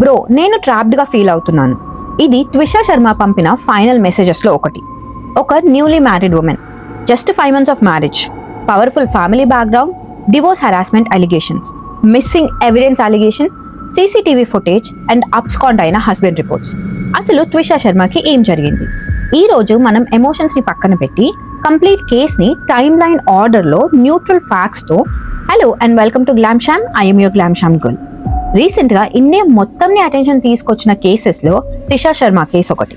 Bro, నేను ట్రాప్డ్గా feel అవుతున్నాను. ఇది ట్విషా శర్మ పంపిన ఫైనల్ మెసేజెస్లో ఒకటి. ఒక newly married women, just 5 months of marriage, powerful family background, divorce harassment allegations, missing evidence allegation, CCTV footage and abscond అయిన హస్బెండ్ రిపోర్ట్స్. అసలు ట్విషా శర్మకి ఏం జరిగింది? ఈ రోజు మనం ఎమోషన్స్ని పక్కన పెట్టి కంప్లీట్ కేస్ని టైమ్ లైన్ ఆర్డర్లో న్యూట్రల్ ఫ్యాక్ట్స్తో hello and welcome to Glam Shyam, I'm your Glam Shyam girl. రీసెంట్గా ఇండియా మొత్తంని అటెన్షన్ తీసుకొచ్చిన కేసెస్లో ట్విషా శర్మ కేసు ఒకటి.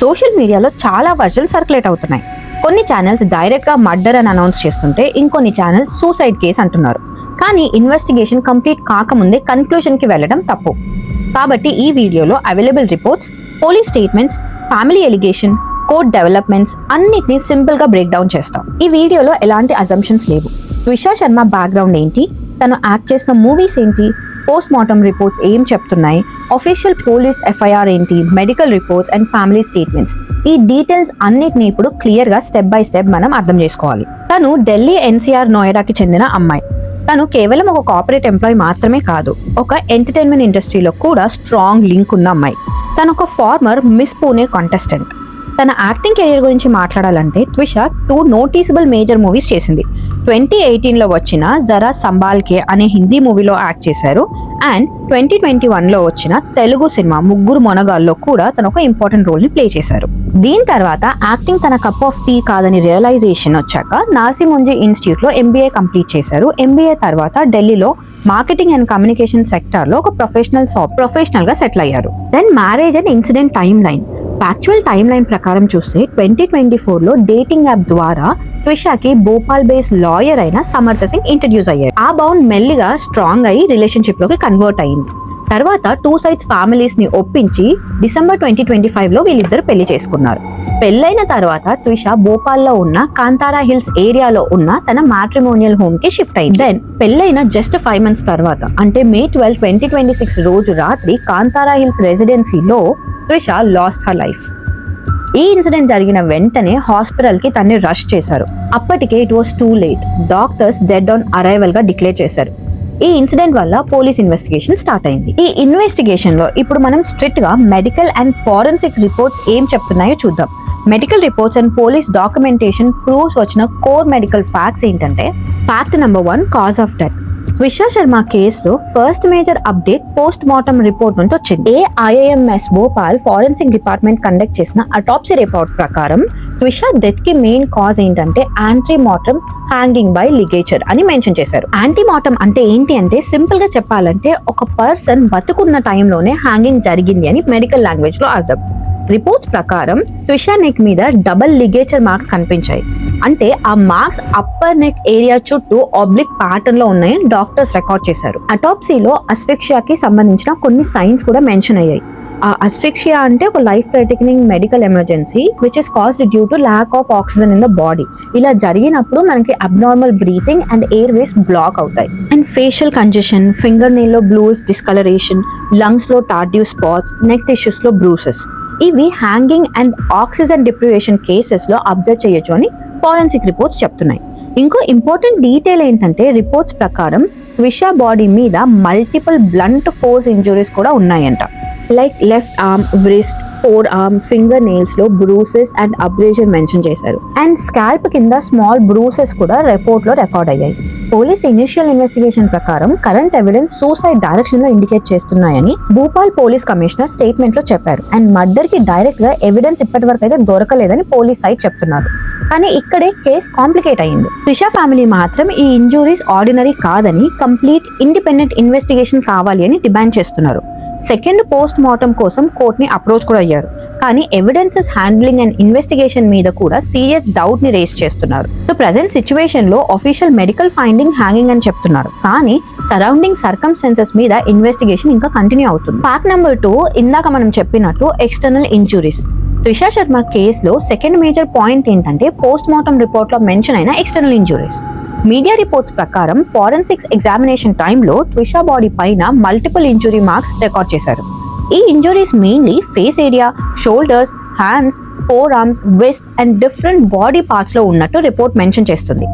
సోషల్ మీడియాలో చాలా వర్జన్స్ సర్క్యులేట్ అవుతున్నాయి. కొన్ని ఛానల్స్ డైరెక్ట్గా మర్డర్ అని అనౌన్స్ చేస్తుంటే ఇంకొన్ని ఛానల్స్ సూసైడ్ కేసు అంటున్నారు. కానీ ఇన్వెస్టిగేషన్ కంప్లీట్ కాకముందే కన్క్లూజన్కి వెళ్ళడం తప్పు. కాబట్టి ఈ వీడియోలో available reports, police statements, family allegation, court developments అన్నిటినీ సింపుల్గా బ్రేక్ డౌన్ చేస్తాం. ఈ వీడియోలో ఎలాంటి అజంప్షన్స్ లేవు. ట్విషా శర్మ బ్యాక్గ్రౌండ్ ఏంటి, తను యాక్ట్ చేసిన మూవీస్ ఏంటి, పోస్ట్ మార్టం రిపోర్ట్స్ ఏం చెప్తున్నాయి, అఫీషియల్ పోలీస్ ఎఫ్ఐఆర్ ఏంటి, medical reports and family statements, ఈ డీటెయిల్స్ అన్నిటినీ ఇప్పుడు క్లియర్గా స్టెప్ బై స్టెప్ మనం అర్థం చేసుకోవాలి. తను ఢిల్లీ ఎన్సీఆర్ నోయిడాకి చెందిన అమ్మాయి. తను కేవలం ఒక కార్పొరేట్ ఎంప్లాయీ మాత్రమే కాదు, ఒక ఎంటర్టైన్మెంట్ ఇండస్ట్రీలో కూడా స్ట్రాంగ్ లింక్ ఉన్న అమ్మాయి. తను ఒక ఫార్మర్ మిస్ పూణే కాంటెస్టెంట్. తన యాక్టింగ్ కెరీర్ గురించి మాట్లాడాలంటే ట్విషా 2 నోటీసబుల్ మేజర్ మూవీస్ చేసింది. 2018లో వచ్చిన జరా సంబాల్కే అనే హిందీ మూవీలో యాక్ట్ చేశారు. అండ్ 2021లో వచ్చిన తెలుగు సినిమా ముగ్గురు మొనగాల్లో కూడా తను ఒక ఇంపార్టెంట్ రోల్ని ప్లే చేశారు. దీని తర్వాత యాక్టింగ్ తన కప్ ఆఫ్ టీ కాదని రియలైజేషన్ వచ్చాక నార్సింహుంజీ ఇన్స్టిట్యూట్లో ఎంబీఏ కంప్లీట్ చేశారు. ఎంబీఏ తర్వాత ఢిల్లీలో మార్కెటింగ్ అండ్ కమ్యూనికేషన్ సెక్టార్లో ఒక ప్రొఫెషనల్గా సెటిల్ అయ్యారు. Then marriage and incident timeline. Factual timeline ప్రకారం చూస్తే 2024లో డేటింగ్ యాప్ ద్వారా ట్విషాకి భోపాల్ బేస్ లాయర్ అయిన సమర్థ్ సింగ్ ఇంట్రడ్యూస్ అయ్యారు. ఆ బాండ్ మెల్లిగా స్ట్రాంగ్ అయ్యి రిలేషన్షిప్ లోకి కన్వర్ట్ అయింది. తర్వాత 2 sides ఫ్యామిలీస్ ని ఒప్పించి డిసెంబర్ 2025లో వీళ్ళిద్దరు పెళ్లి చేసుకున్నారు. పెళ్ళైన తర్వాత ట్విషా భోపాల్లో ఉన్న కాంతారా హిల్స్ ఏరియాలో ఉన్న తన మ్యాట్రిమోనియల్ హోమ్ కి షిఫ్ట్ అయింది. దెన్ పెళ్ళైన జస్ట్ 5 months తర్వాత అంటే May 12, 2026 రోజు రాత్రి కాంతారా హిల్స్ రెసిడెన్సీలో ట్విషా లాస్ట్ హర్ లైఫ్. ఈ ఇన్సిడెంట్ జరిగిన వెంటనే హాస్పిటల్ కి తన్ని రష్ చేశారు. అప్పటికే it was too late. Doctors dead on arrival గా డిక్లేర్ చేశారు. ఈ ఇన్సిడెంట్ వల్ల పోలీస్ ఇన్వెస్టిగేషన్ స్టార్ట్ అయింది. ఈ ఇన్వెస్టిగేషన్ లో ఇప్పుడు మనం స్ట్రిక్ట్ గా మెడికల్ అండ్ ఫోరెన్సిక్ రిపోర్ట్స్ ఏం చెప్తున్నాయో చూద్దాం. Medical reports and police documentation proofs వచ్చిన కోర్ మెడికల్ ఫ్యాక్ట్స్ ఏంటంటే, fact number 1, cause of death. Twisha Sharma కేసులో first major update post mortem report నుంచి వచ్చింది. AIIMS Bhopal forensic department conduct చేసిన అటాప్సీ రిపోర్ట్ ప్రకారం ట్విషా డెత్ కి మెయిన్ కాజ్ ఏంటంటే ante mortem hanging by ligature అని మెన్షన్ చేశారు. యాంటీ మార్టం అంటే ఏంటి అంటే, సింపుల్ గా చెప్పాలంటే ఒక పర్సన్ బతుకున్న టైంలోనే హ్యాంగింగ్ జరిగింది అని మెడికల్ లాంగ్వేజ్ లో అర్థం. రిపోర్ట్స్ ప్రకారం ట్విషా నెక్ మీద డబుల్ లిగేచర్ మార్క్స్ కనిపించాయి. అంటే ఆ మార్క్స్ అప్పర్ నెక్ ఏరియా చుట్టూ ఆబ్లిక్ ప్యాటర్న్ లో ఉన్నాయని డాక్టర్స్ రికార్డ్ చేశారు. అటాప్సీలో అస్ఫిక్సియాకి సంబంధించిన కొన్ని సైన్స్ కూడా మెన్షన్ అయ్యాయి. ఆ అస్ఫిక్సియా అంటే ఒక life threatening medical emergency which is caused due to lack of oxygen in the body. ఇలా జరిగినప్పుడు మనకి abnormal breathing and airways block అవుతాయి. And facial congestion, fingernail లో బ్లూస్ డిస్కలరేషన్, లంగ్స్ లో టార్డ్యూ స్పాట్స్, నెక్ టిష్యూస్ లో bruises, ఇవి hanging and oxygen deprivation cases లో observe చేయొచ్చు అని ఫోరెన్సిక్ రిపోర్ట్స్ చెప్తున్నాయి. ఇంకో ఇంపార్టెంట్ డీటెయిల్ ఏంటంటే, రిపోర్ట్స్ ప్రకారం ట్విషా బాడీ మీద మల్టిపుల్ బ్లంట్ ఫోర్స్ ఇంజురీస్ కూడా ఉన్నాయంట. Like left arm, wrist, four arm, finger nails లో బ్రూసెస్ అండ్ అబ్రేషన్ మెన్షన్ చేశారు. అండ్ స్కాల్ప్ కింద స్మాల్ బ్రూసెస్ కూడా రిపోర్ట్ లో రికార్డ్ అయ్యాయి. పోలీస్ ఇనిషియల్ ఇన్వెస్టిగేషన్ ప్రకారం కరెంట్ ఎవిడెన్స్ సూసైడ్ డైరెక్షన్ లో ఇండికేట్ చేస్తున్నాయని భూపాల్ పోలీస్ కమిషనర్ స్టేట్మెంట్ లో చెప్పారు. అండ్ మర్డర్ కి డైరెక్ట్ గా ఎవిడెన్స్ ఇప్పటి వరకు అయితే దొరకలేదని పోలీస్ సైడ్ చెప్తున్నారు. కానీ ఇక్కడే కేసు కాంప్లికేట్ అయింది. ట్విషా ఫ్యామిలీ మాత్రం ఈ ఇంజురీస్ ఆర్డినరీ కాదని కంప్లీట్ ఇండిపెండెంట్ ఇన్వెస్టిగేషన్ కావాలి అని డిమాండ్ చేస్తున్నారు. సెకండ్ పోస్ట్ మార్టం కోసం కోర్ట్ ని అప్రోచ్ కూడా అయ్యారు. కానీ ఎవిడెన్సెస్ హ్యాండ్లింగ్ అండ్ ఇన్వెస్టిగేషన్ మీద కూడా సీరియస్ డౌట్ ని రేస్ చేస్తున్నారు. సో ప్రెసెంట్ సిచ్యువేషన్ లో అఫీషియల్ మెడికల్ ఫైండింగ్ హ్యాంగింగ్ అని చెప్తున్నారు. కానీ సరౌండింగ్ సర్కమ్స్టెన్సెస్ మీద ఇన్వెస్టిగేషన్ ఇంకా కంటిన్యూ అవుతుంది. ఫ్యాక్ట్ నెంబర్ 2, ఇందాక మనం చెప్పినట్టు ఎక్స్టర్నల్ ఇంజురీస్. ట్విషా శర్మ కేసులో సెకండ్ మేజర్ పాయింట్ ఏంటంటే పోస్ట్ మార్టం రిపోర్ట్ లో మెన్షన్ అయిన ఎక్స్టర్నల్ ఇంజురీస్. మీడియా రిపోర్ట్స్ ప్రకారం ఫోరెన్సిక్స్ ఎగ్జామినేషన్ టైంలో ట్విషా బాడీ పైన మల్టిపుల్ ఇంజురీ మార్క్స్ రికార్డ్ చేశారు. ఈ injuries mainly face area, shoulders, hands, four arms, west and different body parts లో ఉన్నట్టు రిపోర్ట్ మెన్షన్ చేస్తుంది.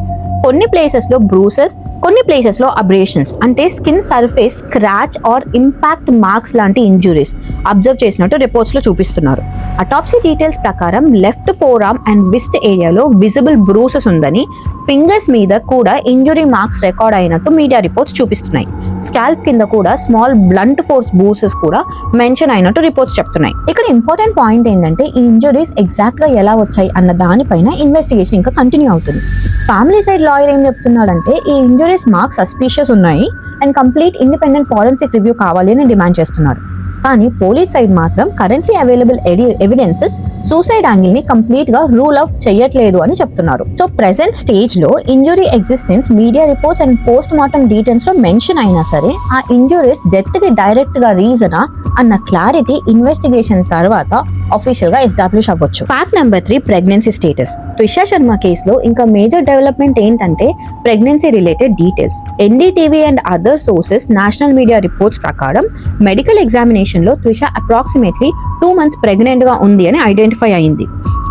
కొన్ని ప్లేసెస్ లో బ్రూసెస్, కొన్ని ప్లేసెస్ లో అబ్రేషన్స్ అంటే skin surface scratch or impact marks లాంటి ఇంజురీస్ అబ్జర్వ్ చేసినట్టు రిపోర్ట్స్ లో చూపిస్తున్నారు. అటాప్సీ డీటెయిల్స్ ప్రకారం left forearm and wrist ఏరియాలో విజిబుల్ బ్రూసెస్ ఉందని, ఫింగర్స్ మీద కూడా ఇంజురీ మార్క్స్ రికార్డ్ అయినట్టు మీడియా రిపోర్ట్స్ చూపిస్తున్నాయి. స్కాల్ప్ కింద కూడా స్మాల్ బ్లంట్ ఫోర్స్ బ్రూసెస్ కూడా మెన్షన్ అయినట్టు రిపోర్ట్స్ చెప్తున్నాయి. ఇక్కడ ఇంపార్టెంట్ పాయింట్ ఏంటంటే ఈ ఇంజురీస్ ఎగ్జాక్ట్ గా ఎలా వచ్చాయి అన్న దానిపైన ఇన్వెస్టిగేషన్ ఇంకా కంటిన్యూ అవుతుంది. ఫ్యామిలీ సైడ్ లాయర్ ఏం చెప్తున్నాడంటే ఈ ఇంజురీస్ మార్క్స్ సస్పీషియస్ ఉన్నాయి and complete independent forensic review కావాలి అని డిమాండ్ చేస్తున్నారు. కానీ పోలీస్ సైడ్ మాత్రం currently available evidences suicide angle ని కంప్లీట్ గా రూల్ అవుట్ చేయట్లేదు అని చెప్తున్నారు. సో ప్రెసెంట్ స్టేజ్ లో injury existence media reports and post mortem details లో మెన్షన్ అయినా సరే ఆ ఇంజురీస్ డెత్ కి డైరెక్ట్ గా రీజనా అన్న క్లారిటీ ఇన్వెస్టిగేషన్ తర్వాత ఆఫీషియల్ గా ఎస్టాబ్లిష్ అవ్వచ్చు. Fact number 3 pregnancy status. Trisha Sharma కేసులో ఇంకా మేజర్ డెవలప్మెంట్ ఏంటంటే pregnancy related details. NDTV and other sources national media reports ప్రకారం మెడికల్ ఎగ్జామినేషన్ లో త్రిష అప్రాక్సిమేట్లీ 2 months ప్రెగ్నెంట్ గా ఉంది అని ఐడెంటిఫై అయింది.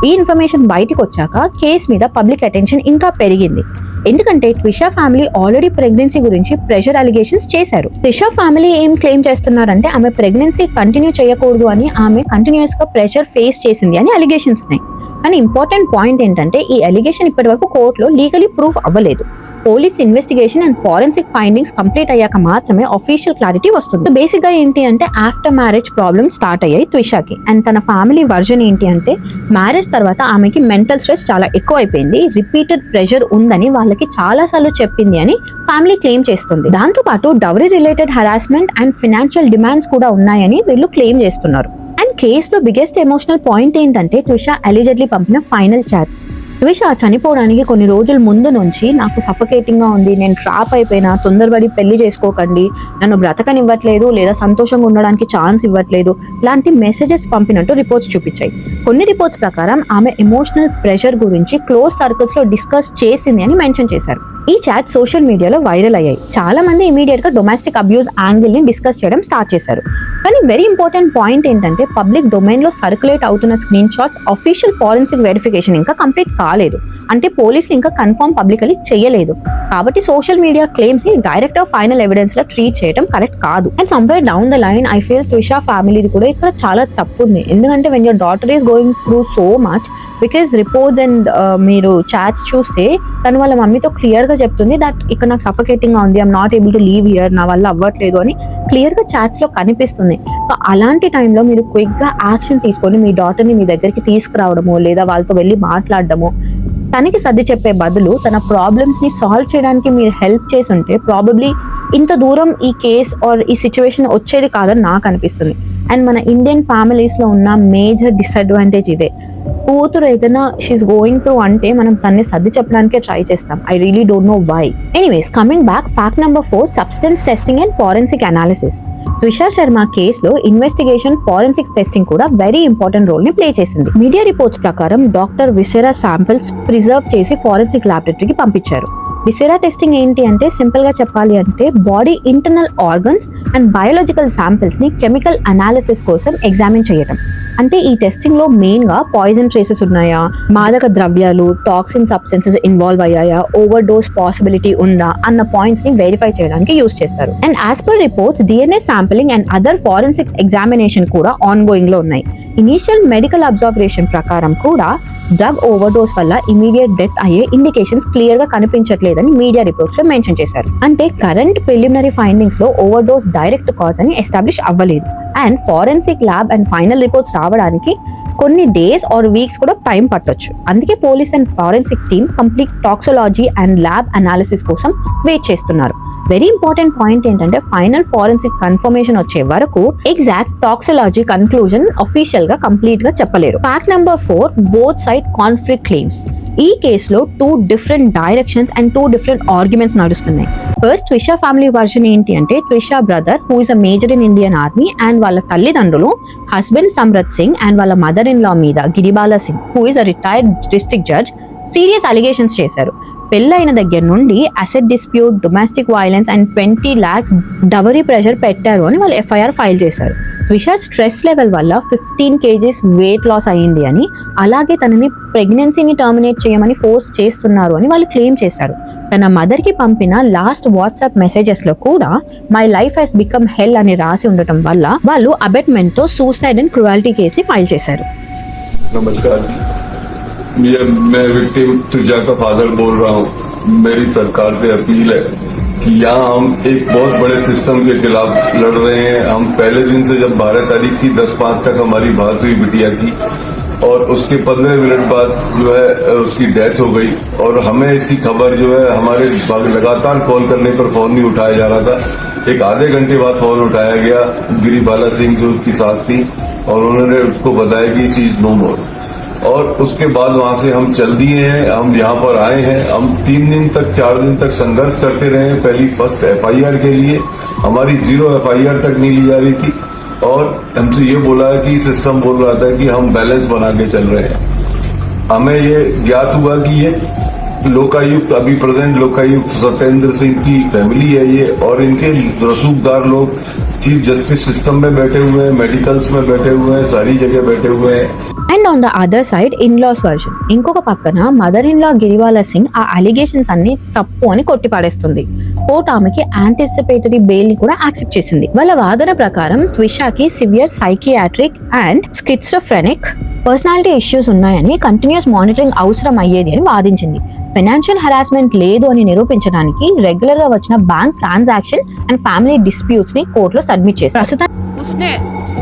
ఈ ఇన్ఫర్మేషన్ బయటకు వచ్చాక కేసు మీద పబ్లిక్ అటెన్షన్ ఇంకా పెరిగింది. ఎందుకంటే త్రిష ఫ్యామిలీ ఆల్రెడీ ప్రెగ్నెన్సీ గురించి ప్రెషర్ అలిగేషన్స్ చేశారు. త్రిష ఫ్యామిలీ ఏం క్లెయిమ్ చేస్తున్నారంటే ఆమె ప్రెగ్నెన్సీ కంటిన్యూ చేయకూడదు అని, ఆమె కంటిన్యూస్ గా ప్రెషర్ ఫేస్ చేసింది అని అలిగేషన్స్ ఉన్నాయి. కానీ ఇంపార్టెంట్ పాయింట్ ఏంటంటే ఈ అలిగేషన్ ఇప్పటి వరకు కోర్టులో లీగలీ ప్రూఫ్ అవ్వలేదు. Police investigation and forensic findings complete అయ్యాక మాత్రమే ఆఫీషియల్ క్లారిటీ వస్తుంది. బేసిక్ గా ఏంటి అంటే ఆఫ్టర్ మ్యారేజ్ ప్రాబ్లమ్స్ స్టార్ట్ అయ్యాయి త్రిషకి. అండ్ తన ఫ్యామిలీ వర్జన్ ఏంటి అంటే మ్యారేజ్ తర్వాత ఆమెకి మెంటల్ స్ట్రెస్ చాలా ఎక్కువ అయిపోయింది, రిపీటెడ్ ప్రెషర్ ఉందని వాళ్ళకి చాలా సార్లు చెప్పింది అని ఫ్యామిలీ క్లెయిమ్ చేస్తుంది. దాంతో పాటు dowry related harassment and financial demands కూడా ఉన్నాయని వీళ్ళు క్లెయిమ్ చేస్తున్నారు. అండ్ కేసులో బిగ్గెస్ట్ ఎమోషనల్ పాయింట్ ఏంటంటే త్రిష అలిజెడ్లీ పంపిన ఫైనల్ చాట్స్. త్రిష చనిపోవడానికి కొన్ని రోజుల ముందు నుంచి నాకు సఫకేటింగ్ గా ఉంది, నేను ట్రాప్ అయిపోయినా, తొందరపడి పెళ్లి చేసుకోకండి, నన్ను బ్రతకనివ్వట్లేదు లేదా సంతోషంగా ఉండడానికి ఛాన్స్ ఇవ్వట్లేదు లాంటి మెసేజెస్ పంపినట్టు రిపోర్ట్స్ చూపించాయి. కొన్ని రిపోర్ట్స్ ప్రకారం ఆమె ఎమోషనల్ ప్రెషర్ గురించి క్లోజ్ సర్కిల్స్ లో డిస్కస్ చేసింది అని మెన్షన్ చేశారు. ఈ చాట్ సోషల్ మీడియాలో వైరల్ అయ్యాయి. చాలా మంది ఇమీడియట్ గా డొమెస్టిక్ అబ్యూస్ యాంగిల్ ని డిస్కస్ చేయడం స్టార్ట్ చేశారు. కానీ వెరీ ఇంపార్టెంట్ పాయింట్ ఏంటంటే పబ్లిక్ డొమైన్ లో సర్క్యులేట్ అవుతున్న screenshots official forensic verification ఇంకా కంప్లీట్ కాలేదు. అంటే పోలీసులు ఇంకా కన్ఫర్మ్ పబ్లికలీ చేయలేదు. కాబట్టి సోషల్ మీడియా క్లెయిమ్స్ ని డైరెక్ట్ గా ఫైనల్ ఎవిడెన్స్ లో ట్రీట్ చేయడం కరెక్ట్ కాదు. And somewhere down the line I feel Trisha ఫ్యామిలీది కూడా ఇక్కడ చాలా తప్పు ఉంది. ఎందుకంటే when your daughter is going through so much, because reports and మీరు చాట్స్ చూస్తే తను వాళ్ళ మమ్మీతో క్లియర్ గా చెప్తుంది దట్ ఇక్కడ నాకు సఫకేటింగ్ గా ఉంది, I'm not able to leave here, నా వల్ల అవ్వట్లేదు అని క్లియర్ గా చాట్స్ లో కనిపిస్తుంది. సో అలాంటి టైంలో మీరు క్విక్ గా యాక్షన్ తీసుకొని మీ డాటర్ ని మీ దగ్గరికి తీసుకురావడమో లేదా వాళ్ళతో వెళ్ళి మాట్లాడడమో, తనకి సర్ది చెప్పే బదులు తన ప్రాబ్లమ్స్ ని సాల్వ్ చేయడానికి మీరు హెల్ప్ చేసి ఉంటే ప్రాబబ్లీ ఇంత దూరం ఈ కేస్ ఆర్ ఈ సిచ్యువేషన్ వచ్చేది కాదని నాకు అనిపిస్తుంది. అండ్ మన ఇండియన్ ఫ్యామిలీస్ లో ఉన్న మేజర్ డిసడ్వాంటేజ్ ఇదే. కూతురు ఏదైనా షీఈస్ గోయింగ్ త్రూ అంటే మనం తన్ని సర్ది చెప్పడానికే ట్రై చేస్తాం. I really don't know why. Anyways, coming back, fact number 4 substance testing and forensic analysis. Trisha Sharma కేసులో ఇన్వెస్టిగేషన్ ఫోరెన్సిక్స్ టెస్టింగ్ కూడా వెరీ ఇంపార్టెంట్ రోల్ ని ప్లే చేసింది. మీడియా రిపోర్ట్స్ ప్రకారం డాక్టర్ విసెరా శాంపిల్స్ ప్రిజర్వ్ చేసి ఫోరెన్సిక్ ల్యాబొరేటరీకి పంపించారు. విసెరా టెస్టింగ్ ఏంటి అంటే సింపుల్ గా చెప్పాలి అంటే body internal organs and biological samples ని కెమికల్ అనాలిసిస్ కోసం ఎగ్జామిన్ చేయడం. అంటే ఈ టెస్టింగ్ లో మెయిన్ గా పాయిజన్ ట్రేసెస్ ఉన్నాయా, మాదక ద్రవ్యాలు టాక్సిన్ సబ్స్టెన్సెస్ ఇన్వాల్వ్ అయ్యాయా, ఓవర్ డోస్ పాసిబిలిటీ ఉందా అన్న పాయింట్స్ ని వెరిఫై చేయడానికి యూజ్ చేస్తారు. And as per reports DNA sampling and other forensic examination కూడా ఆన్ గోయింగ్ లో ఉన్నాయి. ఇనీషియల్ మెడికల్ అబ్జర్వేషన్ ప్రకారం కూడా డ్రగ్ ఓవర్ డోస్ వల్ల ఇమీడియట్ డెత్ అయ్యే ఇండికేషన్స్ క్లియర్ గా కనిపించట్లేదని మీడియా రిపోర్ట్స్ లో మెన్షన్ చేశారు. అంటే కరెంట్ ప్రిలిమినరీ ఫైండింగ్స్ లో ఓవర్ డోస్ డైరెక్ట్ కాజ్ అని ఎస్టాబ్లిష్ అవ్వలేదు. And forensic lab and final reports రావడానికి కొన్ని డేస్ ఆర్ వీక్స్ కూడా టైం పట్టొచ్చు. అందుకే police and forensic team complete toxicology and lab analysis కోసం వెయిట్ చేస్తున్నారు. వెరీ ఇంపార్టెంట్ పాయింట్ ఏంటంటే ఫైనల్ ఫోరెన్సిక్ కన్ఫర్మేషన్ వచ్చే వరకు ఎగ్జాక్ట్ టాక్సాలజీ కన్క్లూజన్ అఫీషియల్ గా కంప్లీట్ గా చెప్పలేరు. Fact number 4 both side conflict claims. ఈ కేసులో 2 different directions and 2 different arguments నడుస్తున్నాయి. ఫస్ట్, త్రిషా ఫ్యామిలీ వర్షన్ ఏంటి అంటే Trisha brother who is a major in Indian army and వాళ్ళ తల్లిదండ్రులు హస్బెండ్ సమ్రత్ సింగ్ అండ్ వాళ్ళ మదర్ ఇన్ లా మీద Giribala Singh who is a retired district judge serious allegations చేశారు. పెళ్ళైన దగ్గర నుండి asset dispute, domestic violence and 20 lakhs dowry pressure పెట్టారు అని వాళ్ళు ఎఫ్ఐఆర్ ఫైల్ చేశారు. త్విష స్ట్రెస్ లెవెల్ వల్ల 15 kgs వెయిట్ లాస్ అయ్యింది అని, అలాగే తనని ప్రెగ్నెన్సీని టర్మినేట్ చేయమని ఫోర్స్ చేస్తున్నారు అని వాళ్ళు క్లెయిమ్ చేశారు. తన మదర్ కి పంపిన లాస్ట్ వాట్సాప్ మెసేజెస్ లో కూడా మై లైఫ్ హెస్ బికమ్ హెల్ అని రాసి ఉండటం వల్ల వాళ్ళు అబెట్మెంట్ తో సూసైడ్ అండ్ క్రుయాలిటీ కేసు ని ఫైల్ చేశారు. नमस्कार, मैं विक्टिम त्रिशा का फादर बोल रहा हूँ. मेरी सरकार से अपील है कि यहाँ हम एक बहुत बड़े सिस्टम के खिलाफ लड़ रहे हैं. हम पहले दिन से जब 12 तारीख की 10/5 तक हमारी बात हुई बिटिया की, और उसके 15 मिनट बाद जो है उसकी डेथ हो गई, और हमें इसकी खबर जो है हमारे लगातार कॉल करने पर फोन नहीं उठाया जा रहा था. एक आधे घंटे बाद फोन उठाया गया. गिरिबाला सिंह जो उसकी सास थी, और उन्होंने उसको बताया कि शी इज नो मोर. और उसके बाद वहां से हम चल दिए हैं. हम यहाँ पर आए हैं. हम 3 दिन तक 4 दिन तक संघर्ष करते रहे. पहली फर्स्ट FIR के लिए हमारी 0 FIR तक नहीं ली जा रही थी, और हमसे ये बोला है कि सिस्टम बोल रहा था कि हम बैलेंस बना के चल रहे हैं. हमें ये ज्ञात हुआ कि ये लोकायुक्त, अभी प्रेजेंट लोकायुक्त सत्येंद्र सिंह की फैमिली है ये, और इनके रसूखदार लोग चीफ जस्टिस सिस्टम में बैठे हुए हैं, मेडिकल्स में बैठे हुए हैं, सारी जगह बैठे हुए हैं. And on the other side in laws version, ఇంకొక పక్కన మదర్ ఇన్ లా గిరివాలా సింగ్ ఆ అలిగేషన్స్ అన్ని తప్పు అని కొట్టిపాడేస్తుంది. కోర్టు ఆమెకి యాంటిసిపేటరీ బెయిల్ ని కూడా యాక్సెప్ట్ చేసింది. వాళ్ళ వాదన ప్రకారం త్విషాకి severe psychiatric and schizophrenic personality issues ఉన్నాయని, కంటిన్యూస్ మానిటరింగ్ అవసరం అయ్యేది అని వాదించింది. ఫైనాన్షియల్ హెరాస్మెంట్ లేదు అని నిరూపించడానికి రెగ్యులర్ గా వచ్చిన bank transaction and family disputes ని కోర్టులో సబ్మిట్ చేశారు. ప్రస్తుతం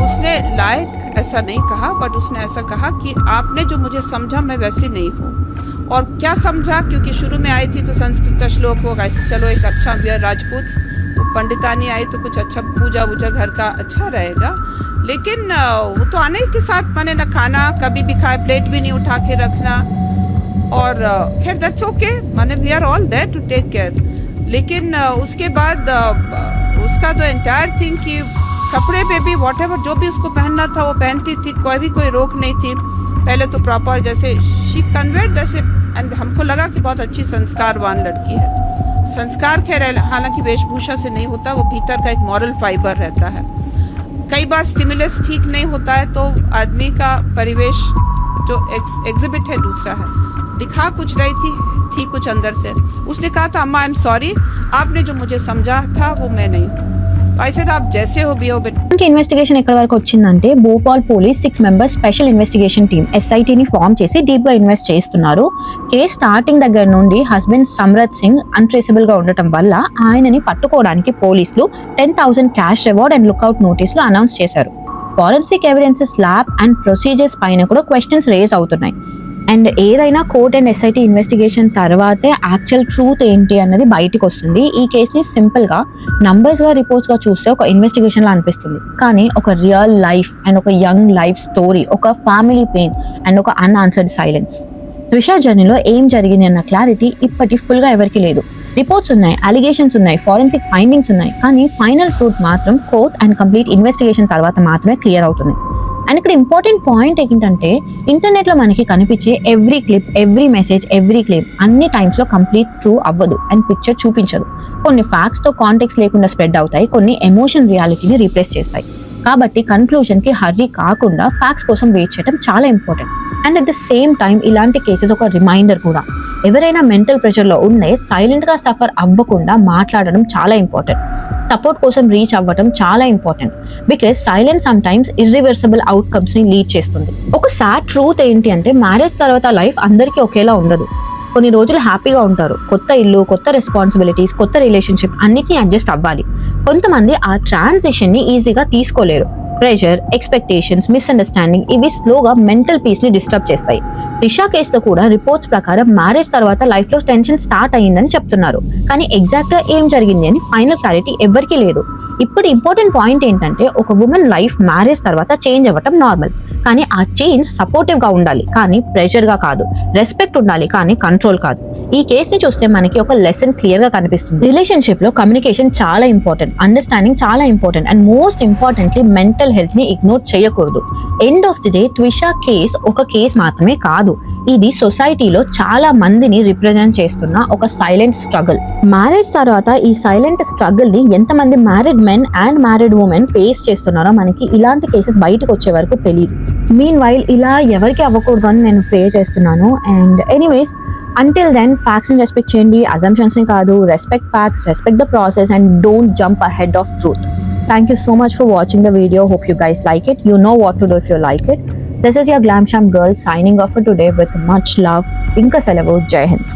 उसने लायक ऐसा नहीं कहा, बट उसने ऐसा कहा कि आपने जो मुझे समझा मैं वैसी नहीं हूँ. और क्या समझा, क्योंकि शुरू में आई थी तो संस्कृत का श्लोक होगा, चलो एक अच्छा राजपूत पंडितानी आई तो कुछ अच्छा पूजा वूजा घर का अच्छा रहेगा. लेकिन वो तो आने के साथ मैंने न खाना कभी भी खाए, प्लेट भी नहीं उठा के रखना, और खैर दैट्स ओके, माने we are all there to take care. लेकिन उसके बाद उसका तो एंटायर थिंग कि कपड़े पे भी व्हाटएवर जो भी उसको पहनना था वो पहनती थी, कोई रोक नहीं थी. पहले तो प्रॉपर जैसे शी कन्वर्ट जैसे, एंड हमको लगा कि बहुत अच्छी संस्कारवान लड़की है. संस्कार खैर हालांकि वेशभूषा से नहीं होता, वो भीतर का एक मॉरल फाइबर रहता है. कई बार स्टिमुलस ठीक नहीं होता है तो आदमी का परिवेश जो एग्जिबिट है दूसरा है. दिखा कुछ रही थी कुछ अंदर से. उसने कहा था अम्मा आई एम सॉरी, आपने जो मुझे समझा था वो मैं नहीं हूँ. ऐसे तो आप जैसे हो भी हो. ఇన్వెస్టిగేషన్ ఎక్కడ వరకు వచ్చిందంటే, Bhopal police 6 members special investigation team SIT ని ఫామ్ చేసి డీప్ గా ఇన్వెస్ట్ చేస్తున్నారు. కేసు స్టార్టింగ్ దగ్గర నుండి హస్బెండ్ సమ్రత్ సింగ్ అన్ట్రేసబుల్ గా ఉండటం వల్ల ఆయనని పట్టుకోవడానికి పోలీసులు 10,000 క్యాష్ రివార్డ్ అండ్ లుక్అవుట్ నోటీసులు అనౌన్స్ చేశారు. Forensic evidences lab and procedures పైన కూడా క్వశ్చన్స్ రేజ్ అవుతున్నాయి. అండ్ ఏదైనా కోర్ట్ అండ్ SIT ఇన్వెస్టిగేషన్ తర్వాతే యాక్చువల్ ట్రూత్ ఏంటి అన్నది బయటకు వస్తుంది. ఈ కేసుని సింపుల్ గా నంబర్స్ గా రిపోర్ట్స్ గా చూస్తే ఒక ఇన్వెస్టిగేషన్ లా అనిపిస్తుంది, కానీ ఒక రియల్ లైఫ్ అండ్ ఒక యంగ్ లైఫ్ స్టోరీ, ఒక ఫ్యామిలీ పెయిన్ అండ్ ఒక అన్ఆన్సర్డ్ సైలెన్స్. త్విషా జర్నీలో ఏం జరిగింది అన్న క్లారిటీ ఇప్పటి ఫుల్ గా ఎవరికి లేదు. రిపోర్ట్స్ ఉన్నాయి, అలిగేషన్స్ ఉన్నాయి, ఫారెన్సిక్ ఫైండింగ్స్ ఉన్నాయి, కానీ ఫైనల్ ట్రూత్ మాత్రం కోర్ట్ అండ్ కంప్లీట్ ఇన్వెస్టిగేషన్ తర్వాత మాత్రమే క్లియర్ అవుతుంది. అండ్ ఇక్కడ ఇంపార్టెంట్ పాయింట్ ఏంటంటే, ఇంటర్నెట్ లో మనకి కనిపించే every clip, every message, every claim అన్ని టైమ్స్ లో కంప్లీట్ ట్రూ అవ్వదు అండ్ పిక్చర్ చూపించదు. కొన్ని ఫ్యాక్ట్స్ తో కాంటెక్స్ లేకుండా స్ప్రెడ్ అవుతాయి, కొన్ని ఎమోషన్ రియాలిటీని రీప్లేస్ చేస్తాయి. కాబట్టి కన్క్లూజన్ కి హర్రీ కాకుండా ఫ్యాక్ట్స్ కోసం వెయిట్ చేయడం చాలా important. And at the same time ఇలాంటి కేసెస్ ఒక రిమైండర్ కూడా, ఎవరైనా మెంటల్ ప్రెషర్ లో ఉండే సైలెంట్ గా సఫర్ అవ్వకుండా మాట్లాడడం చాలా ఇంపార్టెంట్. సపోర్ట్ కోసం రీచ్ అవ్వడం చాలా important, because silence some times irreversible outcomes ని లీడ్ చేస్తుంది. ఒక సాడ్ ట్రూత్ ఏంటి అంటే, మ్యారేజ్ తర్వాత లైఫ్ అందరికీ ఒకేలా ఉండదు. కొన్ని రోజులు హ్యాపీగా ఉంటారు, కొత్త ఇల్లు, కొత్త రెస్పాన్సిబిలిటీస్, కొత్త రిలేషన్షిప్ అన్నిటినీ అడ్జస్ట్ అవ్వాలి. కొంతమంది ఆ ట్రాన్సిషన్ ని ఈజీగా తీసుకోలేరు. ప్రెషర్, ఎక్స్పెక్టేషన్స్, మిస్అండర్స్టాండింగ్ ఇవి స్లోగా మెంటల్ పీస్ ని డిస్టర్బ్ చేస్తాయి. దిశా కేసులో కూడా రిపోర్ట్స్ ప్రకారం మ్యారేజ్ తర్వాత లైఫ్ లో టెన్షన్ స్టార్ట్ అయ్యిందని చెప్తున్నారు, కానీ ఎగ్జాక్ట్ గా ఏం జరిగింది అని ఫైనల్ క్లారిటీ ఎవరికీ లేదు. ఇప్పుడు ఇంపార్టెంట్ పాయింట్ ఏంటంటే, ఒక ఉమెన్ లైఫ్ మ్యారేజ్ తర్వాత చేంజ్ అవ్వటం నార్మల్, కానీ ఆ చేంజ్ సపోర్టివ్ గా ఉండాలి, కానీ ప్రెషర్ గా కాదు. రెస్పెక్ట్ ఉండాలి, కానీ కంట్రోల్ కాదు. ఈ కేసుని చూస్తే మనకి ఒక లెసన్ క్లియర్ గా కనిపిస్తుంది. రిలేషన్షిప్ లో కమ్యూనికేషన్ చాలా ఇంపార్టెంట్, అండర్స్టాండింగ్ చాలా important, and most importantly mental health ని ఇగ్నోర్ చేయకూడదు. End of the day Twisha case ఒక కేస్ మాత్రమే కాదు. ఇది సొసైటీలో చాలా మందిని రిప్రజెంట్ చేస్తున్న ఒక సైలెంట్ స్ట్రగుల్. మ్యారేజ్ తర్వాత ఈ సైలెంట్ స్ట్రగుల్ ని ఎంతమంది married men and married women face చేస్తున్నారో మనకి ఇలాంటి కేసెస్ బయటకు వచ్చే వరకు తెలియదు. మీన్ వైల్ ఇలా ఎవరికి అవ్వకూడదు అని నేను ప్రే చేస్తున్నాను. And anyways, until then facts ని రెస్పెక్ట్ చేయండి, అజంప్షన్స్ ని కాదు. Respect facts, respect the process and don't jump ahead of truth. Thank you so much for watching the video. Hope you guys like it. You know what to do if you like it. This is your Glam Sham girl signing off for today with much love. Inka Selavu. Jai Hind.